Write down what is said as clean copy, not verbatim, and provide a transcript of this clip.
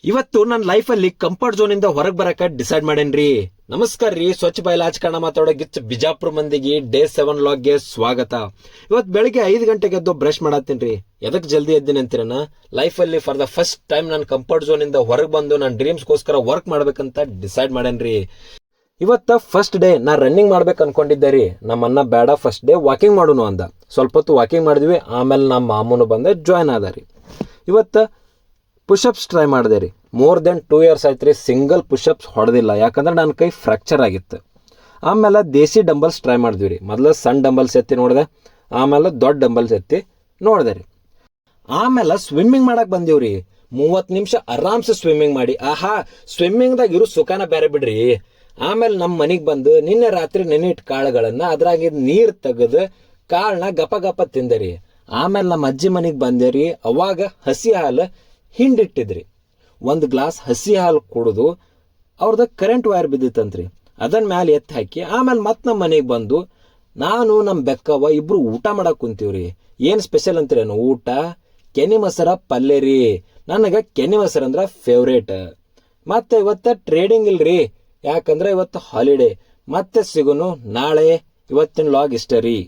ಇವತ್ತು ನನ್ನ ಲೈಫಲ್ಲಿ ಕಂಫರ್ಟ್ ಝೋನ್ ಇಂದ ಹೊರಗೆ ಬರಕ ಡಿಸೈಡ್ ಮಾಡೇನ್ರಿ. ನಮಸ್ಕಾರ ರೀ, ಸ್ವಚ್ಛ ಬಾಯಿಲ್ ಆಚಕಣ ಮಾತಾಡೋ ಗಿಚ್ಚ ಬಿಜಾಪುರ ಮಂದಿಗೆ ಡೇ 7 ಲಾಗ್ಗೆ ಸ್ವಾಗತ. ಇವತ್ತು ಬೆಳಿಗ್ಗೆ 5 ಗಂಟೆಗೆ ಎದ್ದು ಬ್ರಷ್ ಮಾಡತ್ತೀನ್ರಿ. ಎದಕ್ ಜಲ್ದಿ ಎದ್ದೀನಿ ಅಂತೀರನ? ಲೈಫಲ್ಲಿ ಫಾರ್ ದ ಫಸ್ಟ್ ಟೈಮ್ ನಾನು ಕಂಫರ್ಟ್ ಝೋನ್ ಇಂದ ಹೊರಗೆ ಬಂದು ನನ್ನ ಡ್ರೀಮ್ಸ್ಗೋಸ್ಕರ ವರ್ಕ್ ಮಾಡ್ಬೇಕಂತ ಡಿಸೈಡ್ ಮಾಡೇನ್ರಿ. ಇವತ್ತ ಫಸ್ಟ್ ಡೇ ನಾ ರನ್ನಿಂಗ್ ಮಾಡ್ಬೇಕು ಅನ್ಕೊಂಡಿದ್ದೆ ರೀ. ನಮ್ಮನ್ನ ಬೇಡ ಫಸ್ಟ್ ಡೇ ವಾಕಿಂಗ್ ಮಾಡೋಣ ಅಂದ. ಸ್ವಲ್ಪ ಹೊತ್ತು ವಾಕಿಂಗ್ ಮಾಡಿದ್ವಿ. ಆಮೇಲೆ ನಮ್ಮ ಮಾಮೂನು ಬಂದೆ ಜಾಯ್ನ್ ಆದ ರೀ. ಇವತ್ತು ಪುಷಪ್ಸ್ ಟ್ರೈ ಮಾಡಿದೆ ರೀ. ಮೋರ್ ದೆನ್ 2 ಇಯರ್ಸ್ ಆಯ್ತು ರೀ ಸಿಂಗಲ್ ಪುಷಪ್ಸ್ ಹೊಡೆದಿಲ್ಲ, ಯಾಕಂದ್ರೆ ನನ್ನ ಕೈ ಫ್ರ್ಯಾಕ್ಚರ್ ಆಗಿತ್ತು. ಆಮೇಲೆ ದೇಸಿ ಡಂಬಲ್ಸ್ ಟ್ರೈ ಮಾಡಿದ್ವಿ ರೀ. ಮೊದಲು ಸಣ್ಣ ಡಂಬಲ್ಸ್ ಎತ್ತಿ ನೋಡಿದೆ, ಆಮೇಲೆ ದೊಡ್ಡ ಡಂಬಲ್ಸ್ ಎತ್ತಿ ನೋಡಿದೆ ರೀ. ಆಮೇಲೆ ಸ್ವಿಮ್ಮಿಂಗ್ ಮಾಡಕ್ಕೆ ಬಂದೀವ್ರಿ. 30 ನಿಮಿಷ ಆರಾಮ್ಸೆ ಸ್ವಿಮ್ಮಿಂಗ್ ಮಾಡಿ, ಆಹಾ ಸ್ವಿಮ್ಮಿಂಗ್ದಾಗ ಇರೋ ಸುಖಾನ ಬೇರೆ ಬಿಡ್ರಿ. ಆಮೇಲೆ ನಮ್ಮ ಮನೆಗೆ ಬಂದು ನಿನ್ನೆ ರಾತ್ರಿ ನೆನಿಟ್ಟು ಕಾಳುಗಳನ್ನು ಅದ್ರಾಗಿದ್ದು ನೀರು ತೆಗೆದು ಕಾಳನ್ನ ಗಪ ಗಪ ತಿಂದೆ ರೀ. ಆಮೇಲೆ ನಮ್ಮ ಅಜ್ಜಿ ಮನೆಗೆ ಬಂದೆ ರೀ. ಅವಾಗ ಹಸಿ ಹಾಲು ಹಿಂಡಿಟ್ಟಿದ್ರಿ. 1 ಗ್ಲಾಸ್ ಹಸಿ ಹಾಲು ಕುಡಿದು ಅವ್ರದ್ದು ಕರೆಂಟ್ ವೈರ್ ಬಿದ್ದಿತ್ತಂತ್ರಿ. ಅದನ್ನ ಮ್ಯಾಲೆ ಎತ್ತಿ ಹಾಕಿ ಆಮೇಲೆ ಮತ್ತೆ ನಮ್ಮ ಮನೆಗೆ ಬಂದು ನಾನು ನಮ್ಮ ಬೆಕ್ಕವ್ವ ಇಬ್ರು ಊಟ ಮಾಡಕ್ಕೆ ಕುಂತೀವ್ರಿ. ಏನು ಸ್ಪೆಷಲ್ ಅಂತೀರೇನು ಊಟ? ಕೆನೆ ಮೊಸರ ಪಲ್ಯ ರೀ. ನನಗೆ ಕೆನೆ ಮೊಸರು ಅಂದ್ರೆ ಫೇವ್ರೇಟ್. ಮತ್ತೆ ಇವತ್ತು ಟ್ರೇಡಿಂಗ್ ಇಲ್ರಿ, ಯಾಕಂದ್ರೆ ಇವತ್ತು ಹಾಲಿಡೇ. ಮತ್ತೆ ಸಿಗೋನು ನಾಳೆ. ಇವತ್ತಿನ ಲಾಗ್ ಇಷ್ಟ ರೀ.